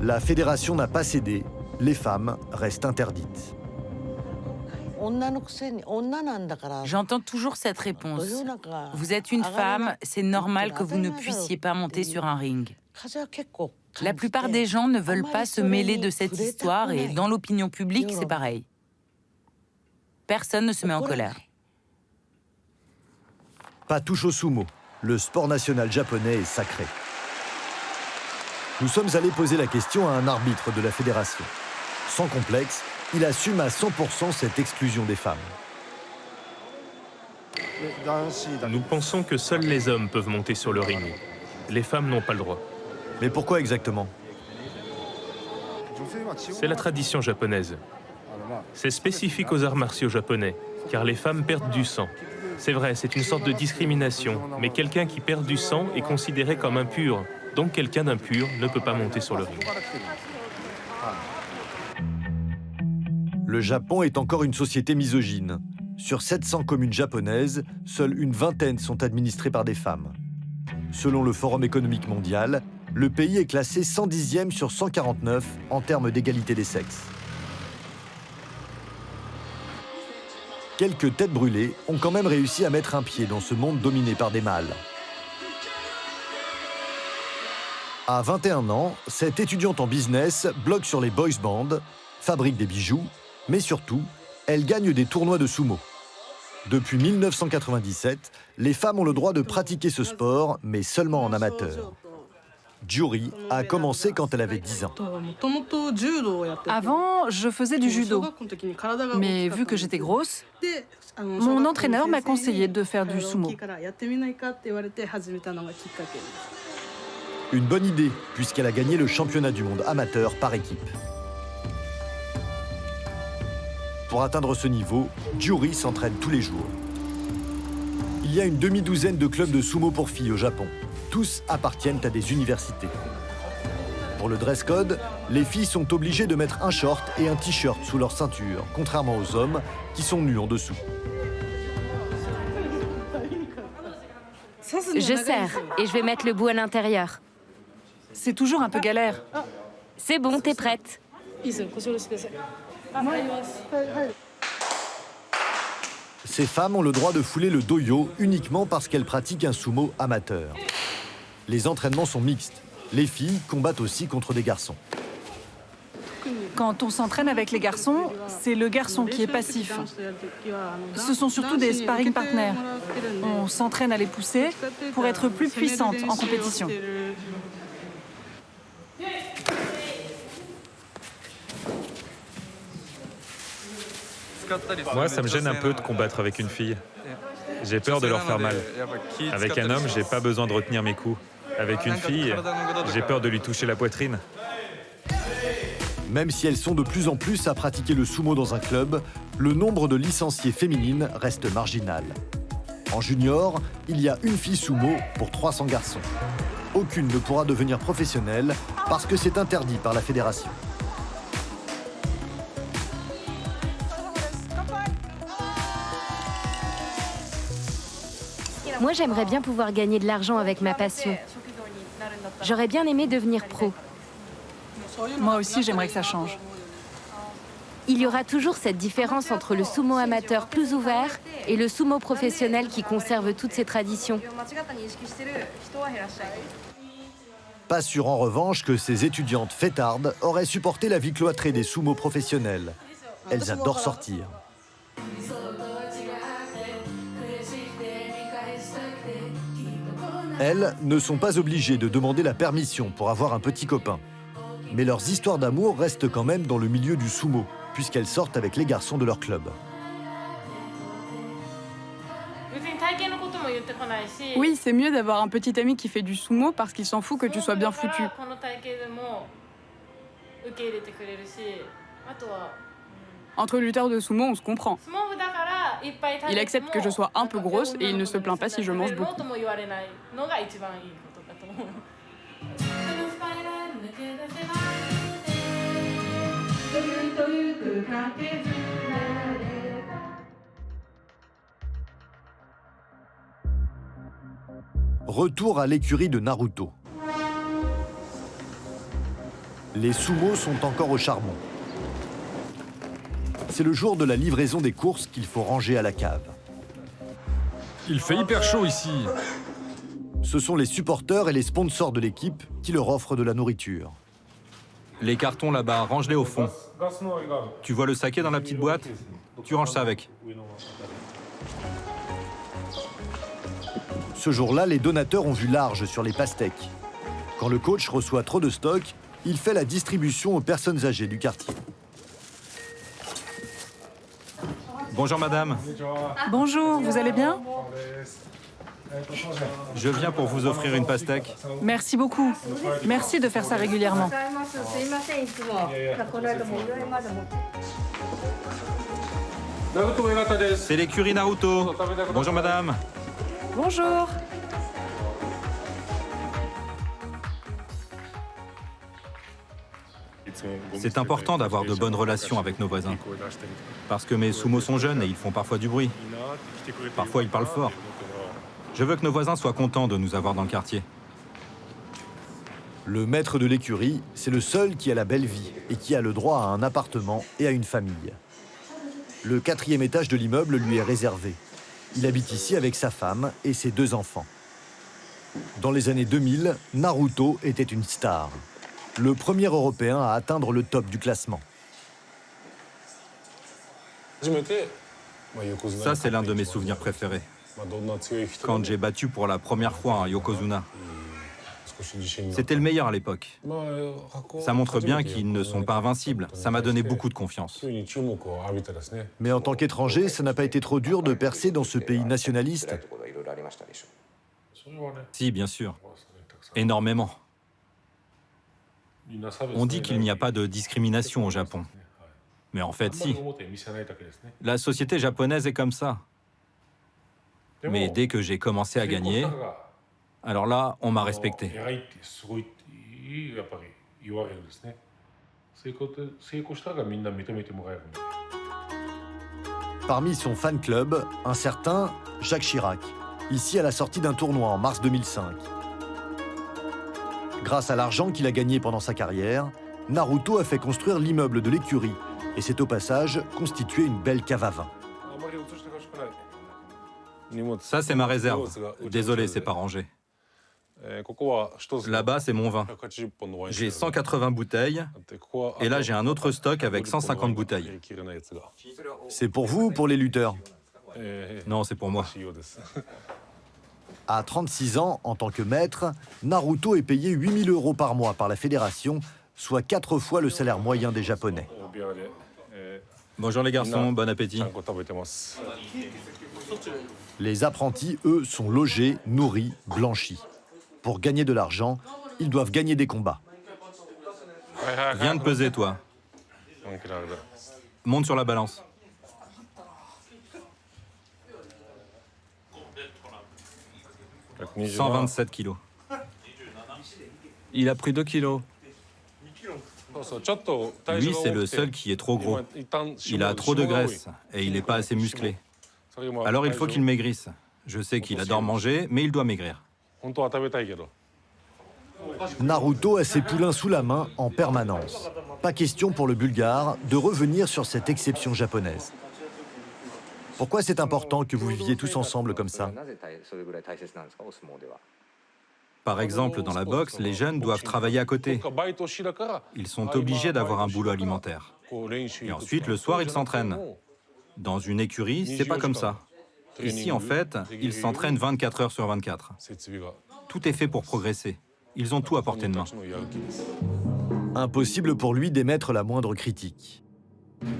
La fédération n'a pas cédé, les femmes restent interdites. J'entends toujours cette réponse. Vous êtes une femme, c'est normal que vous ne puissiez pas monter sur un ring. La plupart des gens ne veulent pas se mêler de cette histoire et dans l'opinion publique, c'est pareil. Personne ne se met en colère. Pas touche au sumo, le sport national japonais est sacré. Nous sommes allés poser la question à un arbitre de la fédération. Sans complexe, il assume à 100% cette exclusion des femmes. Nous pensons que seuls les hommes peuvent monter sur le ring. Les femmes n'ont pas le droit. Mais pourquoi exactement? C'est la tradition japonaise. C'est spécifique aux arts martiaux japonais, car les femmes perdent du sang. C'est vrai, c'est une sorte de discrimination, mais quelqu'un qui perd du sang est considéré comme impur. Donc quelqu'un d'impur ne peut pas monter sur le ring. Le Japon est encore une société misogyne. Sur 700 communes japonaises, seule une vingtaine sont administrées par des femmes. Selon le Forum économique mondial, le pays est classé 110e sur 149 en termes d'égalité des sexes. Quelques têtes brûlées ont quand même réussi à mettre un pied dans ce monde dominé par des mâles. À 21 ans, cette étudiante en business blogue sur les boys bands, fabrique des bijoux, mais surtout, elle gagne des tournois de sumo. Depuis 1997, les femmes ont le droit de pratiquer ce sport, mais seulement en amateur. Juri a commencé quand elle avait 10 ans. Avant, je faisais du judo. Mais vu que j'étais grosse, mon entraîneur m'a conseillé de faire du sumo. Une bonne idée, puisqu'elle a gagné le championnat du monde amateur par équipe. Pour atteindre ce niveau, Juri s'entraîne tous les jours. Il y a une demi-douzaine de clubs de sumo pour filles au Japon. Tous appartiennent à des universités. Pour le dress code, les filles sont obligées de mettre un short et un t-shirt sous leur ceinture, contrairement aux hommes qui sont nus en dessous. Je serre et je vais mettre le bout à l'intérieur. C'est toujours un peu galère. C'est bon, t'es prête. Ces femmes ont le droit de fouler le doyo uniquement parce qu'elles pratiquent un sumo amateur. Les entraînements sont mixtes. Les filles combattent aussi contre des garçons. Quand on s'entraîne avec les garçons, c'est le garçon qui est passif. Ce sont surtout des sparring partners. On s'entraîne à les pousser pour être plus puissantes en compétition. Moi, ça me gêne un peu de combattre avec une fille. J'ai peur de leur faire mal. Avec un homme, j'ai pas besoin de retenir mes coups. Avec une fille, j'ai peur de lui toucher la poitrine. Même si elles sont de plus en plus à pratiquer le sumo dans un club, le nombre de licenciées féminines reste marginal. En junior, il y a une fille sumo pour 300 garçons. Aucune ne pourra devenir professionnelle parce que c'est interdit par la fédération. Moi, j'aimerais bien pouvoir gagner de l'argent avec ma passion. J'aurais bien aimé devenir pro. Moi aussi, j'aimerais que ça change. Il y aura toujours cette différence entre le sumo amateur plus ouvert et le sumo professionnel qui conserve toutes ses traditions. Pas sûr en revanche que ces étudiantes fêtardes auraient supporté la vie cloîtrée des sumo professionnels. Elles adorent sortir. Elles ne sont pas obligées de demander la permission pour avoir un petit copain. Mais leurs histoires d'amour restent quand même dans le milieu du sumo, puisqu'elles sortent avec les garçons de leur club. Oui, c'est mieux d'avoir un petit ami qui fait du sumo parce qu'il s'en fout que tu sois bien foutu. Entre lutteurs de sumo, on se comprend. Il accepte que je sois un peu grosse et il ne se plaint pas si je mange beaucoup. Retour à l'écurie de Naruto. Les sumos sont encore au charbon. C'est le jour de la livraison des courses qu'il faut ranger à la cave. Il fait hyper chaud ici. Ce sont les supporters et les sponsors de l'équipe qui leur offrent de la nourriture. Les cartons là-bas, range-les au fond. Tu vois le saké dans la petite boîte? Tu ranges ça avec. Ce jour-là, les donateurs ont vu large sur les pastèques. Quand le coach reçoit trop de stock, il fait la distribution aux personnes âgées du quartier. Bonjour madame. Bonjour, vous allez bien? Je viens pour vous offrir une pastèque. Merci beaucoup. Merci de faire ça régulièrement. C'est l'écurie Naruto. Bonjour madame. Bonjour. C'est important d'avoir de bonnes relations avec nos voisins. Parce que mes sumos sont jeunes et ils font parfois du bruit. Parfois ils parlent fort. Je veux que nos voisins soient contents de nous avoir dans le quartier. Le maître de l'écurie, c'est le seul qui a la belle vie et qui a le droit à un appartement et à une famille. Le 4e étage de l'immeuble lui est réservé. Il habite ici avec sa femme et ses 2 enfants. Dans les années 2000, Naruto était une star. Le premier Européen à atteindre le top du classement. Ça, c'est l'un de mes souvenirs préférés. Quand j'ai battu pour la première fois un Yokozuna. C'était le meilleur à l'époque. Ça montre bien qu'ils ne sont pas invincibles. Ça m'a donné beaucoup de confiance. Mais en tant qu'étranger, ça n'a pas été trop dur de percer dans ce pays nationaliste? Si, bien sûr. Énormément. On dit qu'il n'y a pas de discrimination au Japon. Mais en fait, si. La société japonaise est comme ça. Mais dès que j'ai commencé à gagner, alors là, on m'a respecté. Parmi son fan club, un certain Jacques Chirac, ici à la sortie d'un tournoi en mars 2005. Grâce à l'argent qu'il a gagné pendant sa carrière, Naruto a fait construire l'immeuble de l'écurie et s'est au passage constitué une belle cave à vin. Ça, c'est ma réserve. Désolé, c'est pas rangé. Là-bas, c'est mon vin. J'ai 180 bouteilles, et là, j'ai un autre stock avec 150 bouteilles. C'est pour vous ou pour les lutteurs? Non, c'est pour moi. À 36 ans, en tant que maître, Naruto est payé 8 000 € par mois par la fédération, soit 4 fois le salaire moyen des Japonais. Bonjour les garçons, bon appétit. Les apprentis, eux, sont logés, nourris, blanchis. Pour gagner de l'argent, ils doivent gagner des combats. Viens de peser, toi. Monte sur la balance. « 127 kilos. » Il a pris 2 kilos. Lui, c'est le seul qui est trop gros. Il a trop de graisse et il n'est pas assez musclé. Alors il faut qu'il maigrisse. Je sais qu'il adore manger, mais il doit maigrir. Naruto a ses poulains sous la main en permanence. Pas question pour le Bulgare de revenir sur cette exception japonaise. Pourquoi c'est important que vous viviez tous ensemble comme ça? Par exemple, dans la boxe, les jeunes doivent travailler à côté. Ils sont obligés d'avoir un boulot alimentaire. Et ensuite, le soir, ils s'entraînent. Dans une écurie, c'est pas comme ça. Ici, en fait, ils s'entraînent 24 heures sur 24. Tout est fait pour progresser. Ils ont tout à portée de main. Impossible pour lui d'émettre la moindre critique.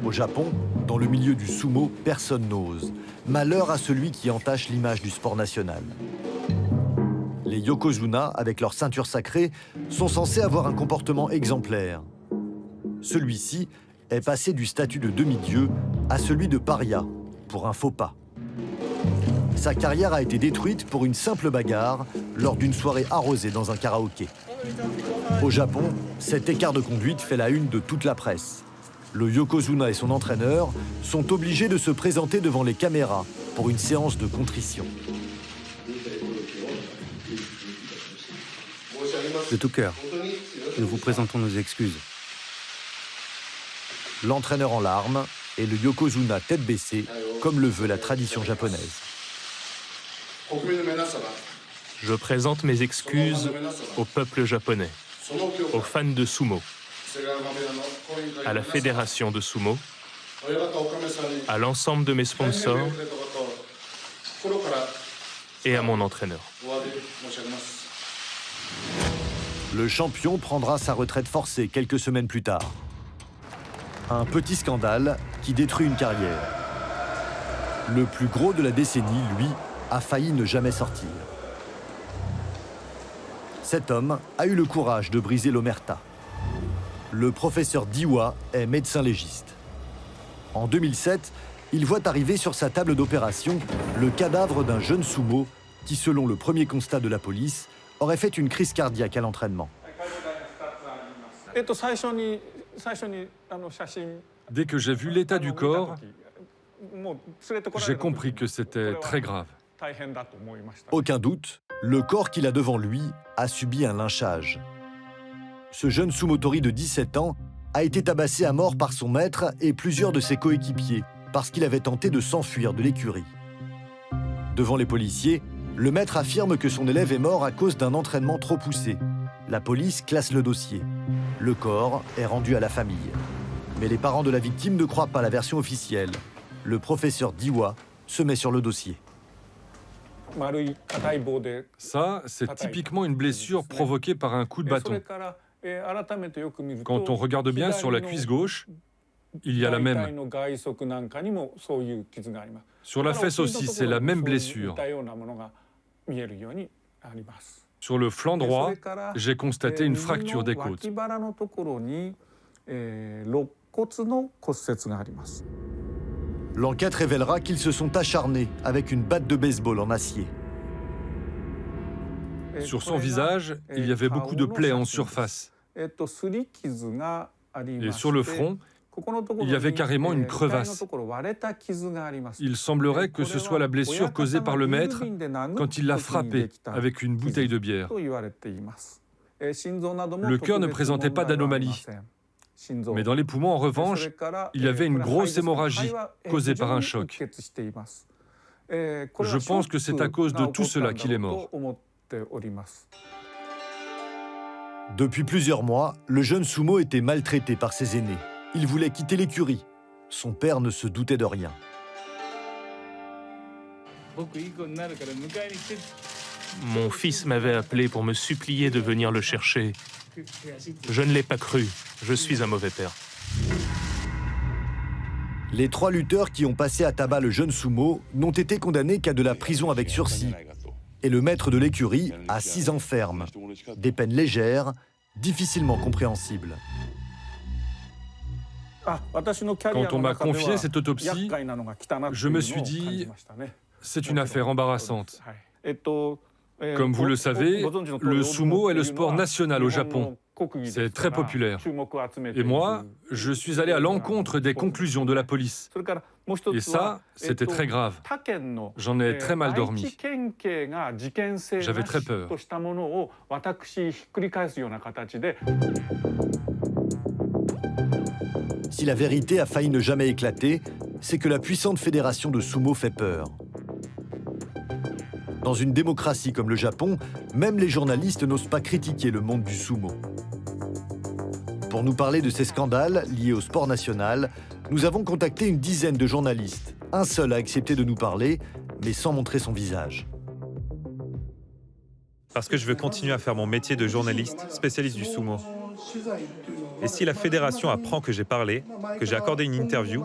Au Japon, dans le milieu du sumo, personne n'ose. Malheur à celui qui entache l'image du sport national. Les yokozuna, avec leur ceinture sacrée, sont censés avoir un comportement exemplaire. Celui-ci est passé du statut de demi-dieu à celui de paria, pour un faux pas. Sa carrière a été détruite pour une simple bagarre lors d'une soirée arrosée dans un karaoké. Au Japon, cet écart de conduite fait la une de toute la presse. Le yokozuna et son entraîneur sont obligés de se présenter devant les caméras pour une séance de contrition. De tout cœur, nous vous présentons nos excuses. L'entraîneur en larmes et le yokozuna tête baissée, comme le veut la tradition japonaise. Je présente mes excuses au peuple japonais, aux fans de sumo, à la fédération de sumo, à l'ensemble de mes sponsors et à mon entraîneur. Le champion prendra sa retraite forcée quelques semaines plus tard. Un petit scandale qui détruit une carrière. Le plus gros de la décennie, lui, a failli ne jamais sortir. Cet homme a eu le courage de briser l'omerta. Le professeur Diwa est médecin légiste. En 2007, il voit arriver sur sa table d'opération le cadavre d'un jeune sumo qui, selon le premier constat de la police, aurait fait une crise cardiaque à l'entraînement. Dès que j'ai vu l'état du corps, j'ai compris que c'était très grave. Aucun doute, le corps qu'il a devant lui a subi un lynchage. Ce jeune sumotori de 17 ans a été tabassé à mort par son maître et plusieurs de ses coéquipiers parce qu'il avait tenté de s'enfuir de l'écurie. Devant les policiers, le maître affirme que son élève est mort à cause d'un entraînement trop poussé. La police classe le dossier. Le corps est rendu à la famille. Mais les parents de la victime ne croient pas la version officielle. Le professeur Diwa se met sur le dossier. Ça, c'est typiquement une blessure provoquée par un coup de bâton. Quand on regarde bien sur la cuisse gauche, il y a la même. Sur la fesse aussi, c'est la même blessure. Sur le flanc droit, j'ai constaté une fracture des côtes. L'enquête révélera qu'ils se sont acharnés avec une batte de baseball en acier. Sur son visage, il y avait beaucoup de plaies en surface. Et sur le front, il y avait carrément une crevasse. Il semblerait que ce soit la blessure causée par le maître quand il l'a frappé avec une bouteille de bière. Le cœur ne présentait pas d'anomalie. Mais dans les poumons, en revanche, il y avait une grosse hémorragie causée par un choc. Je pense que c'est à cause de tout cela qu'il est mort. Depuis plusieurs mois, le jeune Sumo était maltraité par ses aînés. Il voulait quitter l'écurie. Son père ne se doutait de rien. Mon fils m'avait appelé pour me supplier de venir le chercher. Je ne l'ai pas cru. Je suis un mauvais père. Les 3 lutteurs qui ont passé à tabac le jeune Sumo n'ont été condamnés qu'à de la prison avec sursis. Et le maître de l'écurie à 6 ans ferme. Des peines légères, difficilement compréhensibles. Quand on m'a confié cette autopsie, je me suis dit, c'est une affaire embarrassante. Comme vous le savez, le sumo est le sport national au Japon. C'est très populaire. Et moi, je suis allé à l'encontre des conclusions de la police. Et ça, c'était très grave. J'en ai très mal dormi. J'avais très peur. Si la vérité a failli ne jamais éclater, c'est que la puissante fédération de sumo fait peur. Dans une démocratie comme le Japon, même les journalistes n'osent pas critiquer le monde du sumo. Pour nous parler de ces scandales liés au sport national, nous avons contacté une dizaine de journalistes. Un seul a accepté de nous parler, mais sans montrer son visage. Parce que je veux continuer à faire mon métier de journaliste, spécialiste du sumo. Et si la fédération apprend que j'ai parlé, que j'ai accordé une interview,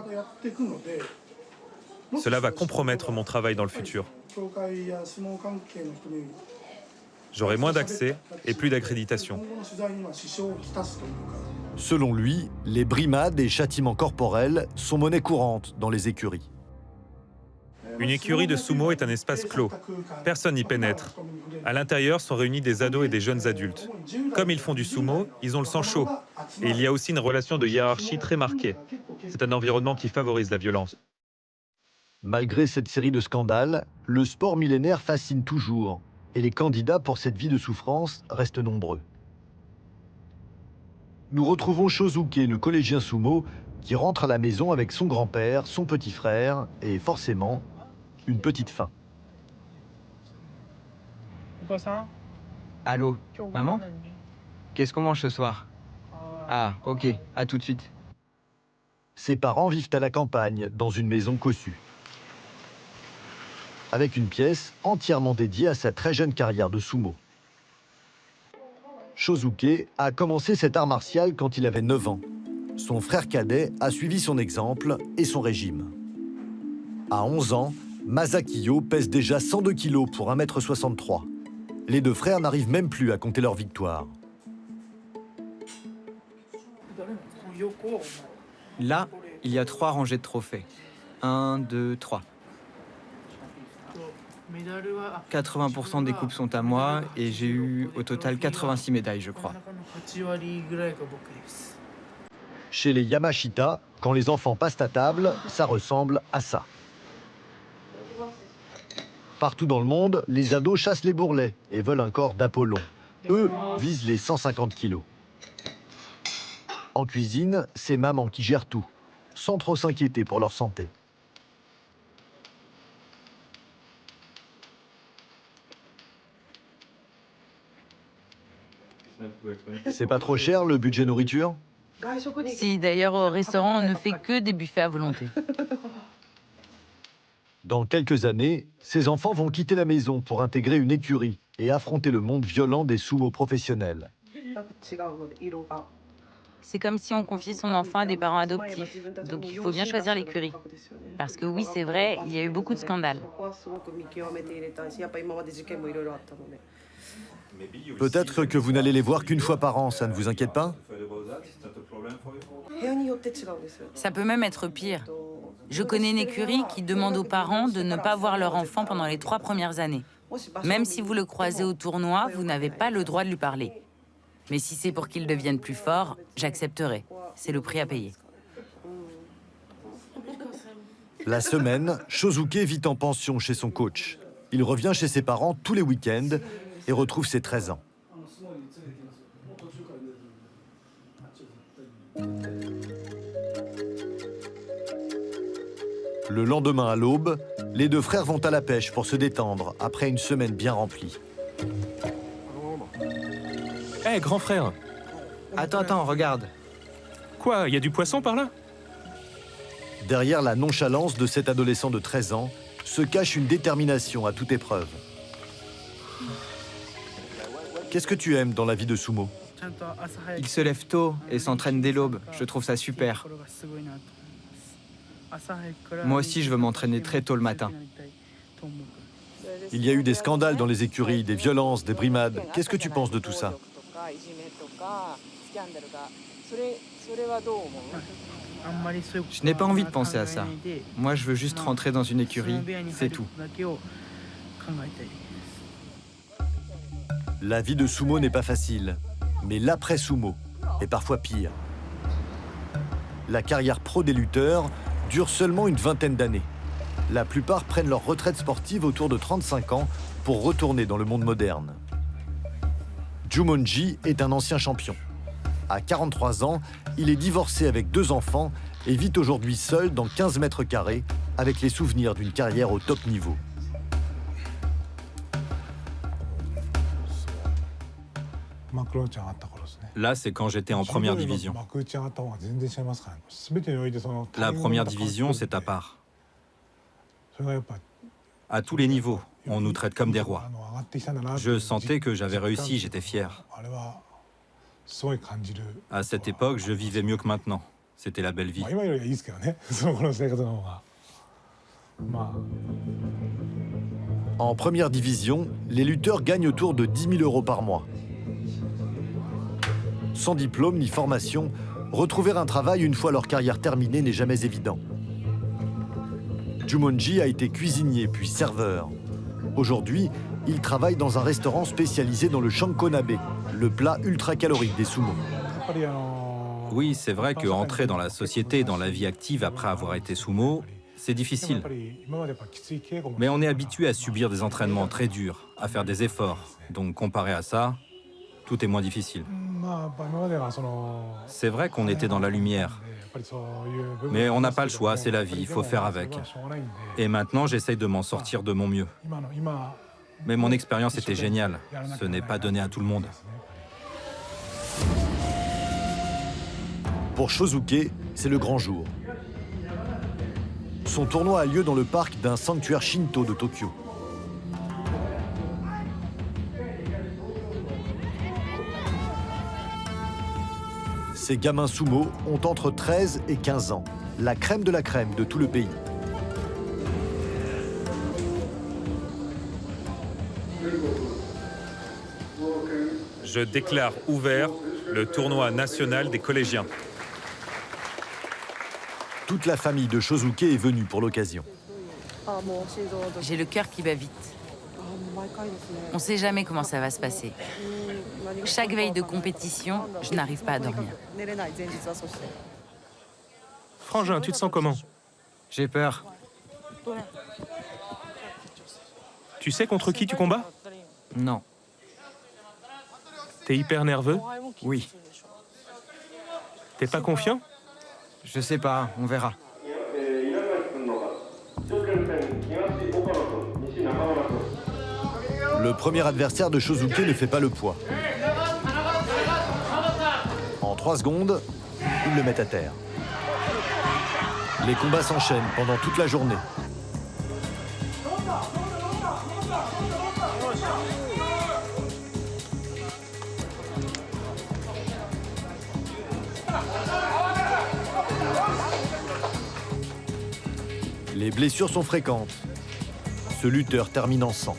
cela va compromettre mon travail dans le futur. J'aurai moins d'accès et plus d'accréditation. Selon lui, les brimades et châtiments corporels sont monnaie courante dans les écuries. Une écurie de sumo est un espace clos. Personne n'y pénètre. À l'intérieur sont réunis des ados et des jeunes adultes. Comme ils font du sumo, ils ont le sang chaud. Et il y a aussi une relation de hiérarchie très marquée. C'est un environnement qui favorise la violence. Malgré cette série de scandales, le sport millénaire fascine toujours. Et les candidats pour cette vie de souffrance restent nombreux. Nous retrouvons Shosuke, le collégien sumo, qui rentre à la maison avec son grand-père, son petit frère et forcément une petite faim. Allô, maman? Qu'est-ce qu'on mange ce soir? Ah, ok, à tout de suite. Ses parents vivent à la campagne, dans une maison cossue. Avec une pièce entièrement dédiée à sa très jeune carrière de sumo. Shosuke a commencé cet art martial quand il avait 9 ans. Son frère cadet a suivi son exemple et son régime. À 11 ans, Masakiyo pèse déjà 102 kilos pour 1,63 m. Les 2 frères n'arrivent même plus à compter leurs victoires. Là, il y a 3 rangées de trophées. 1, 2, 3. 80% des coupes sont à moi et j'ai eu au total 86 médailles, je crois. Chez les Yamashita, quand les enfants passent à table, ça ressemble à ça. Partout dans le monde, les ados chassent les bourrelets et veulent un corps d'Apollon. Eux visent les 150 kilos. En cuisine, c'est maman qui gère tout, sans trop s'inquiéter pour leur santé. C'est pas trop cher le budget nourriture? Si, d'ailleurs au restaurant, on ne fait que des buffets à volonté. Dans quelques années, ces enfants vont quitter la maison pour intégrer une écurie et affronter le monde violent des sumo professionnels. C'est comme si on confiait son enfant à des parents adoptifs. Donc il faut bien choisir l'écurie. Parce que oui, c'est vrai, il y a eu beaucoup de scandales. Peut-être que vous n'allez les voir qu'une fois par an, ça ne vous inquiète pas? Ça peut même être pire. Je connais une écurie qui demande aux parents de ne pas voir leur enfant pendant les 3 premières années. Même si vous le croisez au tournoi, vous n'avez pas le droit de lui parler. Mais si c'est pour qu'ils deviennent plus forts, j'accepterai. C'est le prix à payer. La semaine, Shosuke vit en pension chez son coach. Il revient chez ses parents tous les week-ends et retrouve ses 13 ans. Le lendemain à l'aube, les deux frères vont à la pêche pour se détendre après une semaine bien remplie. Hé, grand frère! Attends, regarde. Quoi, il y a du poisson par là? Derrière la nonchalance de cet adolescent de 13 ans se cache une détermination à toute épreuve. Qu'est-ce que tu aimes dans la vie de sumo? Il se lève tôt et s'entraîne dès l'aube. Je trouve ça super. Moi aussi, je veux m'entraîner très tôt le matin. Il y a eu des scandales dans les écuries, des violences, des brimades. Qu'est-ce que tu penses de tout ça? Je n'ai pas envie de penser à ça. Moi, je veux juste rentrer dans une écurie, c'est tout. La vie de sumo n'est pas facile, mais l'après-sumo est parfois pire. La carrière pro des lutteurs dure seulement une vingtaine d'années. La plupart prennent leur retraite sportive autour de 35 ans pour retourner dans le monde moderne. Jumonji est un ancien champion. À 43 ans, il est divorcé avec 2 enfants et vit aujourd'hui seul dans 15 mètres carrés avec les souvenirs d'une carrière au top niveau. Là, c'est quand j'étais en première division. La première division, c'est à part. À tous les niveaux, on nous traite comme des rois. Je sentais que j'avais réussi, j'étais fier. À cette époque, je vivais mieux que maintenant. C'était la belle vie. En première division, les lutteurs gagnent autour de 10 000 € par mois. Sans diplôme ni formation, retrouver un travail une fois leur carrière terminée n'est jamais évident. Jumonji a été cuisinier puis serveur. Aujourd'hui, il travaille dans un restaurant spécialisé dans le shankonabe, le plat ultra-calorique des sumo. Oui, c'est vrai qu'entrer dans la société, dans la vie active après avoir été sumo, c'est difficile. Mais on est habitué à subir des entraînements très durs, à faire des efforts. Donc comparé à ça, tout est moins difficile. C'est vrai qu'on était dans la lumière. Mais on n'a pas le choix, c'est la vie, il faut faire avec. Et maintenant, j'essaye de m'en sortir de mon mieux. Mais mon expérience était géniale. Ce n'est pas donné à tout le monde. Pour Shosuke, c'est le grand jour. Son tournoi a lieu dans le parc d'un sanctuaire shinto de Tokyo. Ces gamins sumo ont entre 13 et 15 ans, la crème de la crème de tout le pays. Je déclare ouvert le tournoi national des collégiens. Toute la famille de Shosuke est venue pour l'occasion. J'ai le cœur qui bat vite. On ne sait jamais comment ça va se passer. Chaque veille de compétition, je n'arrive pas à dormir. Frangin, tu te sens comment? J'ai peur. Tu sais contre qui tu combats? Non. T'es hyper nerveux? Oui. T'es pas confiant? Je sais pas, on verra. Le premier adversaire de Shosuke ne fait pas le poids. En 3 secondes, il le met à terre. Les combats s'enchaînent pendant toute la journée. Les blessures sont fréquentes. Ce lutteur termine en sang.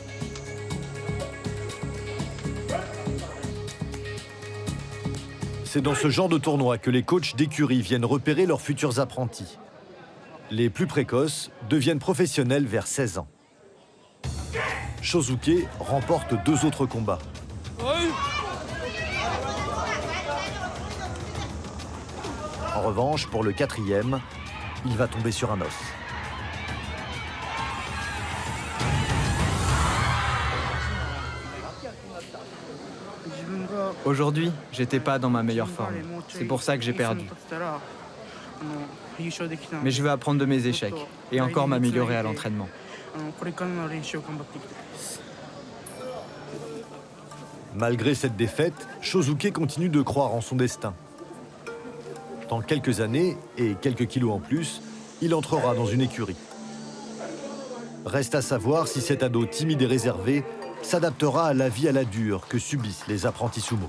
C'est dans ce genre de tournoi que les coachs d'écurie viennent repérer leurs futurs apprentis. Les plus précoces deviennent professionnels vers 16 ans. Shosuke remporte 2 autres combats. En revanche, pour le 4e, il va tomber sur un os. Aujourd'hui, j'étais pas dans ma meilleure forme. C'est pour ça que j'ai perdu. Mais je vais apprendre de mes échecs et encore m'améliorer à l'entraînement. Malgré cette défaite, Shosuke continue de croire en son destin. Dans quelques années, et quelques kilos en plus, il entrera dans une écurie. Reste à savoir si cet ado timide et réservé s'adaptera à la vie à la dure que subissent les apprentis sumo.